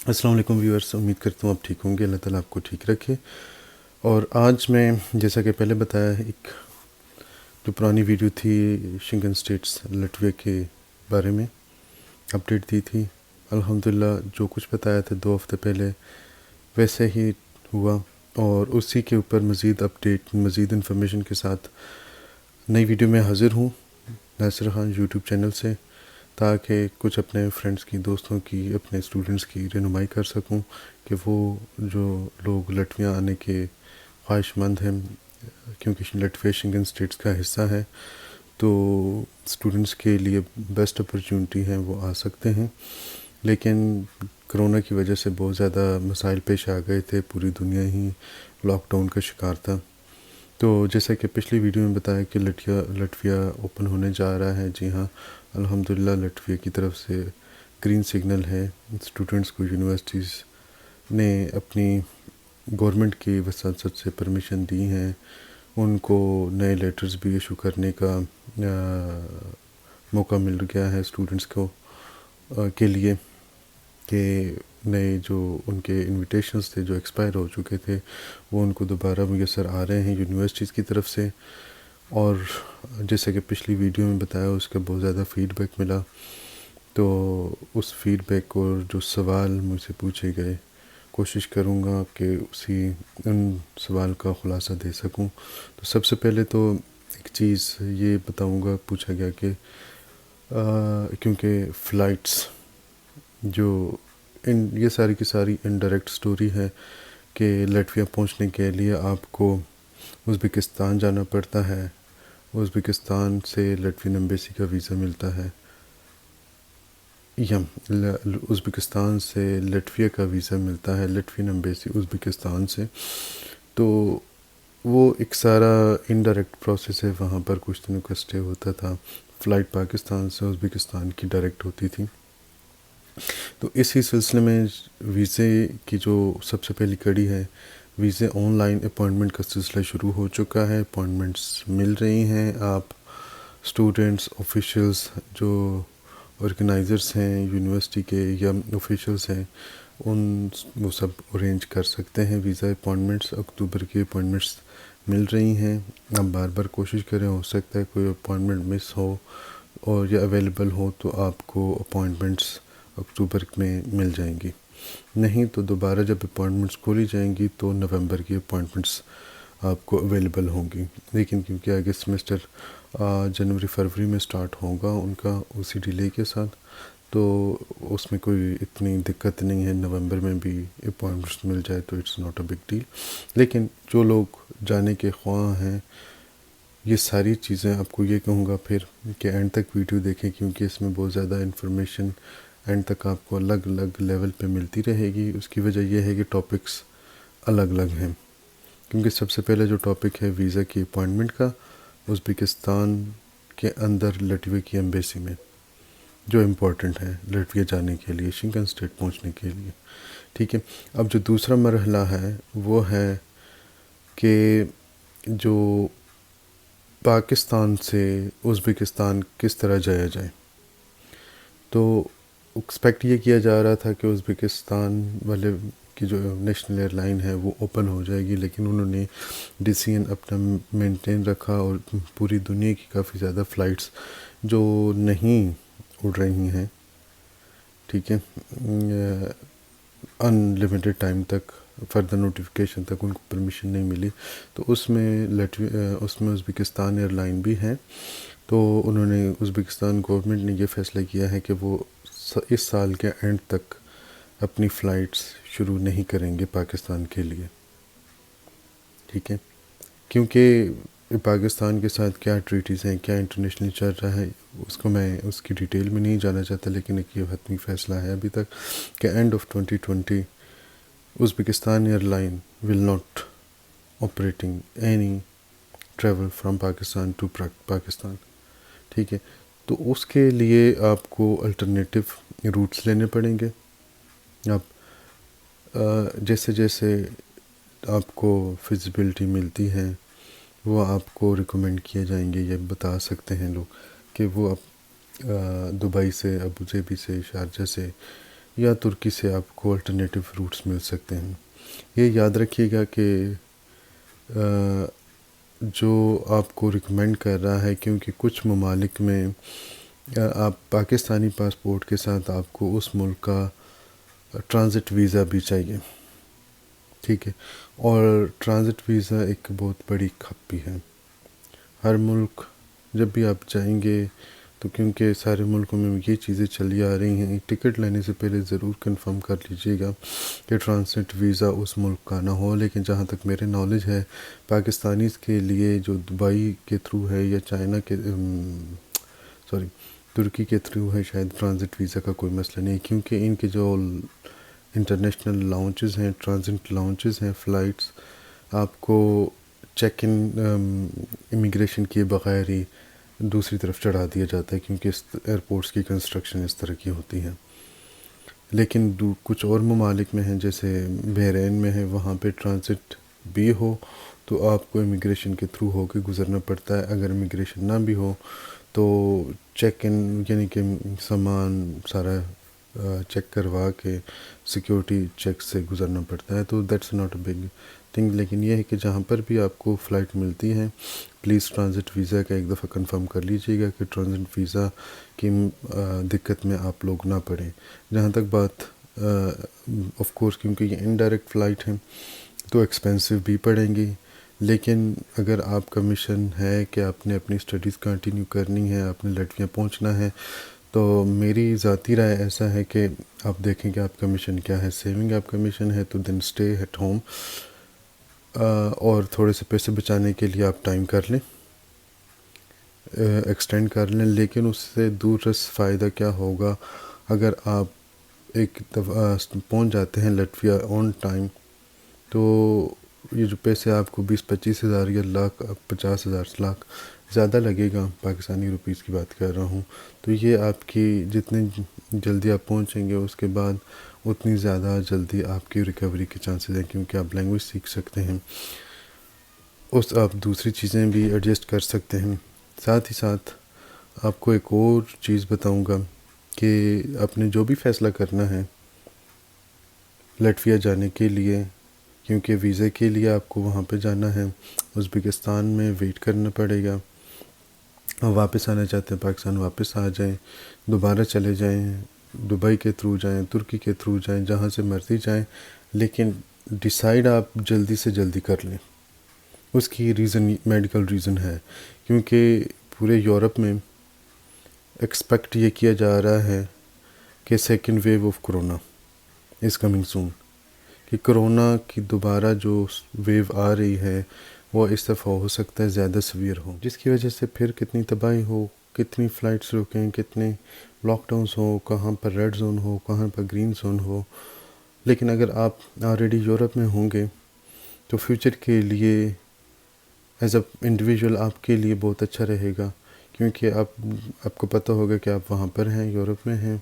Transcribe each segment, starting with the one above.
السلام علیکم ویورز، امید کرتا ہوں آپ ٹھیک ہوں گے۔ اللہ تعالیٰ آپ کو ٹھیک رکھے۔ اور آج میں جیسا کہ پہلے بتایا، ایک جو پرانی ویڈیو تھی شنگن اسٹیٹس لٹویا کے بارے میں اپڈیٹ دی تھی، الحمدللہ جو کچھ بتایا تھا 2 ہفتے پہلے ویسے ہی ہوا، اور اسی کے اوپر مزید اپڈیٹ، مزید انفارمیشن کے ساتھ نئی ویڈیو میں حاضر ہوں ناصر خان یوٹیوب چینل سے، تاکہ کچھ اپنے فرینڈس کی، دوستوں کی، اپنے اسٹوڈنٹس کی رہنمائی کر سکوں کہ وہ جو لوگ لٹویا آنے کے خواہش مند ہیں، کیونکہ لٹویا شنگن اسٹیٹس کا حصہ ہے، تو اسٹوڈنٹس کے لیے بیسٹ اپرچونٹی ہے، وہ آ سکتے ہیں۔ لیکن کرونا کی وجہ سے بہت زیادہ مسائل پیش آ گئے تھے، پوری دنیا ہی لاک ڈاؤن کا شکار تھا۔ تو جیسا کہ پچھلی ویڈیو میں بتایا کہ لٹویا اوپن ہونے جا رہا ہے، جی ہاں الحمدللہ لٹویا کی طرف سے گرین سگنل ہے۔ اسٹوڈنٹس کو یونیورسٹیز نے اپنی گورنمنٹ کی وساطت سے پرمیشن دی ہیں، ان کو نئے لیٹرز بھی ایشو کرنے کا موقع مل گیا ہے اسٹوڈنٹس کو کے لیے، کہ نئے جو ان کے انویٹیشنز تھے جو ایکسپائر ہو چکے تھے، وہ ان کو دوبارہ میسر آ رہے ہیں یونیورسٹیز کی طرف سے۔ اور جیسا کہ پچھلی ویڈیو میں بتایا، اس کا بہت زیادہ فیڈ بیک ملا، تو اس فیڈ بیک اور جو سوال مجھ سے پوچھے گئے، کوشش کروں گا کہ ان سوال کا خلاصہ دے سکوں۔ تو سب سے پہلے تو ایک چیز یہ بتاؤں گا، پوچھا گیا کہ کیونکہ فلائٹس جو یہ ساری کی ساری انڈائریکٹ سٹوری ہے کہ لٹویا پہنچنے کے لیے آپ کو ازبکستان جانا پڑتا ہے، ازبکستان سے لٹوین ایمبیسی کا ویزا ملتا ہے، یا ازبکستان سے لٹویا کا ویزا ملتا ہے، لٹوین ایمبیسی ازبکستان سے۔ تو وہ ایک سارا انڈائریکٹ پروسیس ہے، وہاں پر کچھ دنوں کا اسٹے ہوتا تھا، فلائٹ پاکستان سے ازبکستان کی ڈائریکٹ ہوتی تھی۔ تو اسی سلسلے میں ویزے کی جو سب سے پہلی کڑی ہے، ویزے آن لائن اپوائنٹمنٹ کا سلسلہ شروع ہو چکا ہے، اپوائنٹمنٹس مل رہی ہیں۔ آپ اسٹوڈنٹس، آفیشلز، جو آرگنائزرس ہیں یونیورسٹی کے یا آفیشلز ہیں، وہ سب ارینج کر سکتے ہیں ویزا اپوائنٹمنٹس۔ اکتوبر کی اپوائنٹمنٹس مل رہی ہیں۔ آپ بار بار کوشش کریں، ہو سکتا ہے کوئی اپوائنٹمنٹ مس ہو اور یا اویلیبل ہو تو آپ کو اپوائنٹمنٹس اکتوبر میں مل جائیں گی، نہیں تو دوبارہ جب اپوائنٹمنٹس کھولی جائیں گی تو نومبر کی اپوائنٹمنٹس آپ کو اویلیبل ہوں گی۔ لیکن کیونکہ آگے سمیسٹر جنوری فروری میں سٹارٹ ہوگا ان کا، اسی ڈیلے کے ساتھ، تو اس میں کوئی اتنی دقت نہیں ہے، نومبر میں بھی اپوائنٹمنٹس مل جائے تو it's not a big deal. لیکن جو لوگ جانے کے خواہاں ہیں، یہ ساری چیزیں آپ کو یہ کہوں گا پھر کہ اینڈ تک ویڈیو دیکھیں، کیونکہ اس میں بہت زیادہ انفارمیشن اینڈ تک آپ کو الگ الگ لیول پہ ملتی رہے گی۔ اس کی وجہ یہ ہے کہ ٹاپکس الگ الگ ہیں، کیونکہ سب سے پہلے جو ٹاپک ہے ویزا کی اپوائنٹمنٹ کا، ازبکستان کے اندر لٹویا کی ایمبیسی میں، جو امپورٹنٹ ہے لٹویا جانے کے لیے، شنگن اسٹیٹ پہنچنے کے لیے، ٹھیک ہے۔ اب جو دوسرا مرحلہ ہے وہ ہے کہ جو پاکستان سے ازبکستان کس طرح جایا جائے۔ تو ایکسپیکٹ یہ کیا جا رہا تھا کہ ازبکستان والے کی جو نیشنل ایئر لائن ہے وہ اوپن ہو جائے گی، لیکن انہوں نے ڈیسیژن اپنا مینٹین رکھا، اور پوری دنیا کی کافی زیادہ فلائٹس جو نہیں اڑ رہی ہیں، ٹھیک ہے، ان لمیٹڈ ٹائم تک، فردر نوٹیفیکیشن تک ان کو پرمیشن نہیں ملی، تو اس میں ازبکستان ایئر لائن بھی ہے۔ تو انہوں نے، ازبکستان گورنمنٹ نے یہ فیصلہ کیا ہے کہ وہ اس سال کے اینڈ تک اپنی فلائٹس شروع نہیں کریں گے پاکستان کے لیے، ٹھیک ہے، کیونکہ پاکستان کے ساتھ کیا ٹریٹیز ہیں، کیا انٹرنیشنل چل رہا ہے، اس کو میں اس کی ڈیٹیل میں نہیں جانا چاہتا، لیکن ایک یہ حتمی فیصلہ ہے ابھی تک کہ end of 2020 Uzbekistan airline will not operating any travel from Pakistan to Pakistan, ٹھیک ہے۔ تو اس کے لیے آپ کو الٹرنیٹیو روٹس لینے پڑیں گے۔ آپ جیسے جیسے آپ کو فیزیبلٹی ملتی ہے، وہ آپ کو ریکمینڈ کیے جائیں گے، یا بتا سکتے ہیں لوگ کہ وہ دبئی سے، ابوظہبی سے، شارجہ سے یا ترکی سے آپ کو الٹرنیٹیو روٹس مل سکتے ہیں. یہ یاد رکھیے گا کہ جو آپ کو ریکمینڈ کر رہا ہے، کیونکہ کچھ ممالک میں آپ پاکستانی پاسپورٹ کے ساتھ آپ کو اس ملک کا ٹرانزٹ ویزا بھی چاہیے، ٹھیک ہے. اور ٹرانزٹ ویزا ایک بہت بڑی کھپی ہے. ہر ملک جب بھی آپ جائیں گے تو کیونکہ سارے ملکوں میں یہ چیزیں چلی آ رہی ہیں، ٹکٹ لینے سے پہلے ضرور کنفرم کر لیجئے گا کہ ٹرانزٹ ویزا اس ملک کا نہ ہو. لیکن جہاں تک میرے نالج ہے، پاکستانیز کے لیے جو دبئی کے تھرو ہے یا چائنا کے ترکی کے تھرو ہے، شاید ٹرانزٹ ویزا کا کوئی مسئلہ نہیں، کیونکہ ان کے جو انٹرنیشنل لاؤنچز ہیں، ٹرانزٹ لاؤنچز ہیں، فلائٹس آپ کو چیک ان امیگریشن کیے بغیر ہی دوسری طرف چڑھا دیا جاتا ہے، کیونکہ اس ایئرپورٹس کی کنسٹرکشن اس طرح کی ہوتی ہے. لیکن کچھ اور ممالک میں ہیں، جیسے بحرین میں ہے، وہاں پہ ٹرانزٹ بھی ہو تو آپ کو امیگریشن کے تھرو ہو کے گزرنا پڑتا ہے. اگر امیگریشن نہ بھی ہو تو چیک ان یعنی کہ سامان سارا چیک کروا کے سیکیورٹی چیک سے گزرنا پڑتا ہے. تو that's not a big thing. لیکن یہ ہے کہ جہاں پر بھی آپ کو فلائٹ ملتی ہیں، پلیز ٹرانزٹ ویزا کا ایک دفعہ کنفرم کر لیجئے گا کہ ٹرانزٹ ویزا کی دقت میں آپ لوگ نہ پڑیں. جہاں تک بات آف کورس کیونکہ یہ انڈائریکٹ فلائٹ ہیں تو ایکسپینسو بھی پڑیں گی، لیکن اگر آپ کا مشن ہے کہ آپ نے اپنی اسٹڈیز کنٹینیو کرنی ہے، آپ نے لٹویا پہنچنا ہے، تو میری ذاتی رائے ایسا ہے کہ آپ دیکھیں کہ آپ کا مشن کیا ہے. سیونگ آپ کا مشن ہے تو دین اسٹے ایٹ ہوم، اور تھوڑے سے پیسے بچانے کے لیے آپ ٹائم کر لیں، ایکسٹینڈ کر لیں. لیکن اس سے دور رس فائدہ کیا ہوگا اگر آپ ایک دفعہ پہنچ جاتے ہیں لٹویا آن ٹائم، تو یہ جو پیسے آپ کو 20-25 ہزار یا لاکھ 50,000 لاکھ زیادہ لگے گا، پاکستانی روپیز کی بات کر رہا ہوں، تو یہ آپ کی جتنی جلدی آپ پہنچیں گے اس کے بعد اتنی زیادہ جلدی آپ کی ریکوری کے چانسز ہیں، کیونکہ آپ لینگویج سیکھ سکتے ہیں، آپ دوسری چیزیں بھی ایڈجسٹ کر سکتے ہیں. ساتھ ہی ساتھ آپ کو ایک اور چیز بتاؤں گا کہ آپ نے جو بھی فیصلہ کرنا ہے لٹویا جانے کے لیے، کیونکہ ویزے کے لیے آپ کو وہاں پہ جانا ہے، ازبکستان میں ویٹ کرنا پڑے گا. واپس آنا چاہتے ہیں پاکستان واپس آ جائیں، دوبارہ چلے جائیں، دبئی کے تھرو جائیں، ترکی کے تھرو جائیں، جہاں سے مرضی جائیں، لیکن ڈیسائیڈ آپ جلدی سے جلدی کر لیں. اس کی ریزن میڈیکل ریزن ہے، کیونکہ پورے یورپ میں ایکسپیکٹ یہ کیا جا رہا ہے کہ second wave of corona is coming soon, کہ کرونا کی دوبارہ جو ویو آ رہی ہے وہ اس دفعہ ہو سکتا ہے زیادہ سویر ہو، جس کی وجہ سے پھر کتنی تباہی ہو، کتنی فلائٹس رکیں، کتنے لاک ڈاؤنس ہو، کہاں پر ریڈ زون ہو، کہاں پر گرین زون ہو. لیکن اگر آپ آلریڈی یورپ میں ہوں گے تو فیوچر کے لیے ایز اے انڈیویجول آپ کے لیے بہت اچھا رہے گا، کیونکہ آپ کو پتہ ہوگا کہ آپ وہاں پر ہیں، یورپ میں ہیں.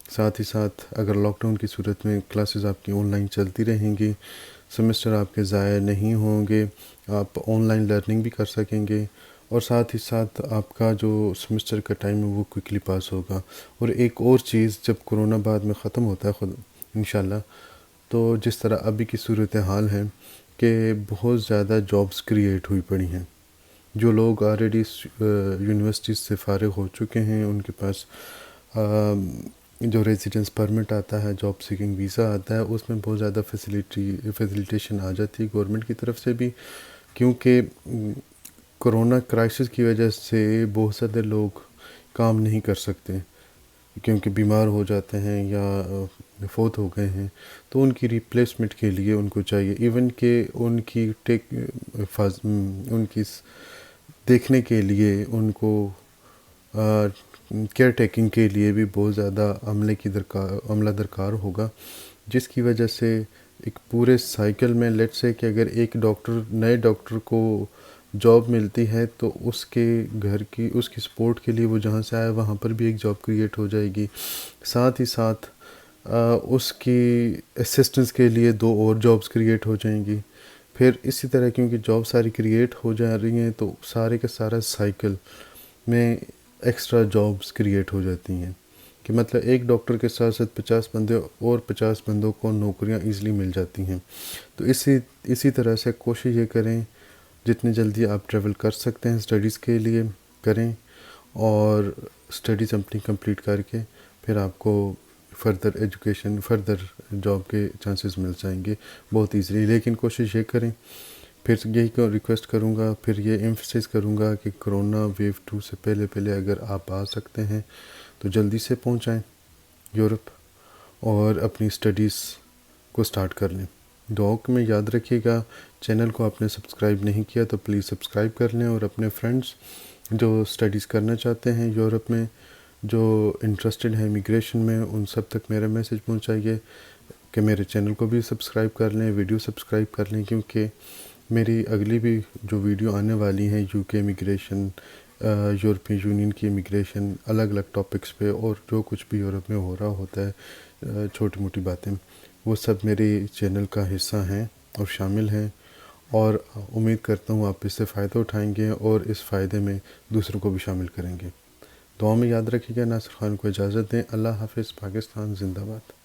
ساتھ ہی ساتھ اگر لاک ڈاؤن کی صورت میں کلاسز آپ کی آن لائن چلتی رہیں گی، سیمسٹر آپ کے ضائع نہیں ہوں گے، آپ آن لائن لرننگ بھی کر سکیں گے، اور ساتھ ہی ساتھ آپ کا جو سیمسٹر کا ٹائم ہے وہ کوئکلی پاس ہوگا. اور ایک اور چیز، جب کرونا بعد میں ختم ہوتا ہے خود انشاءاللہ، تو جس طرح ابھی کی صورتحال ہے کہ بہت زیادہ جابس کریٹ ہوئی پڑی ہیں. جو لوگ آلریڈی یونیورسٹیز سے فارغ ہو چکے ہیں، ان کے پاس جو ریزیڈنس پرمٹ آتا ہے، جاب سیکنگ ویزا آتا ہے، اس میں بہت زیادہ فیسیلیٹیشن آ جاتی ہے گورنمنٹ کی طرف سے بھی، کیونکہ کرونا کرائسس کی وجہ سے بہت سارے لوگ کام نہیں کر سکتے، کیونکہ بیمار ہو جاتے ہیں یا فوت ہو گئے ہیں، تو ان کی ریپلیسمنٹ کے لیے ان کو چاہیے، ایون کہ ان کی دیکھنے کے لیے ان کو کیئر ٹیکنگ کے لیے بھی بہت زیادہ عملہ درکار ہوگا، جس کی وجہ سے ایک پورے سائیکل میں لیٹ سے کہ اگر ایک نئے ڈاکٹر کو جاب ملتی ہے تو اس کے گھر کی اس کی سپورٹ کے لیے وہ جہاں سے آیا وہاں پر بھی ایک جاب کریٹ ہو جائے گی. ساتھ ہی ساتھ اس کی اسسٹنس کے لیے 2 اور جابس کریٹ ہو جائیں گی. پھر اسی طرح کیونکہ جاب ساری کریٹ ہو جا رہی ہیں تو سارے کا سارا سائیکل میں ایکسٹرا جابس کریٹ ہو جاتی ہیں کہ مطلب ایک ڈاکٹر کے ساتھ ساتھ 50 بندے اور 50 بندوں کو نوکریاں ایزلی مل جاتی ہیں. تو اسی طرح سے کوشش یہ کریں جتنی جلدی آپ ٹریول کر سکتے ہیں اسٹڈیز کے لیے کریں، اور اسٹڈیز اپنی کمپلیٹ کر کے پھر آپ کو فردر ایجوکیشن فردر جاب کے چانسز مل جائیں گے بہت ایزلی. لیکن کوشش یہ کریں، پھر یہی ریکویسٹ کروں گا، پھر یہ ایمفسائز کروں گا کہ کرونا ویو 2 سے پہلے اگر آپ آ سکتے ہیں تو جلدی سے پہنچائیں یورپ اور اپنی اسٹڈیز کو سٹارٹ کر لیں. دعاؤں میں یاد رکھیے گا. چینل کو آپ نے سبسکرائب نہیں کیا تو پلیز سبسکرائب کر لیں، اور اپنے فرینڈس جو اسٹڈیز کرنا چاہتے ہیں یورپ میں، جو انٹرسٹڈ ہیں امیگریشن میں، ان سب تک میرا میسج پہنچائیے کہ میرے چینل کو بھی سبسکرائب کر لیں، ویڈیو سبسکرائب کر لیں، کیونکہ میری اگلی بھی جو ویڈیو آنے والی ہیں یو کے امیگریشن، یورپین یونین کی امیگریشن، الگ الگ ٹاپکس پہ، اور جو کچھ بھی یورپ میں ہو رہا ہوتا ہے چھوٹی موٹی باتیں، وہ سب میری چینل کا حصہ ہیں اور شامل ہیں، اور امید کرتا ہوں آپ اس سے فائدہ اٹھائیں گے اور اس فائدے میں دوسروں کو بھی شامل کریں گے. دعا میں یاد رکھیے گا. ناصر خان کو اجازت دیں. اللہ حافظ. پاکستان زندہ باد.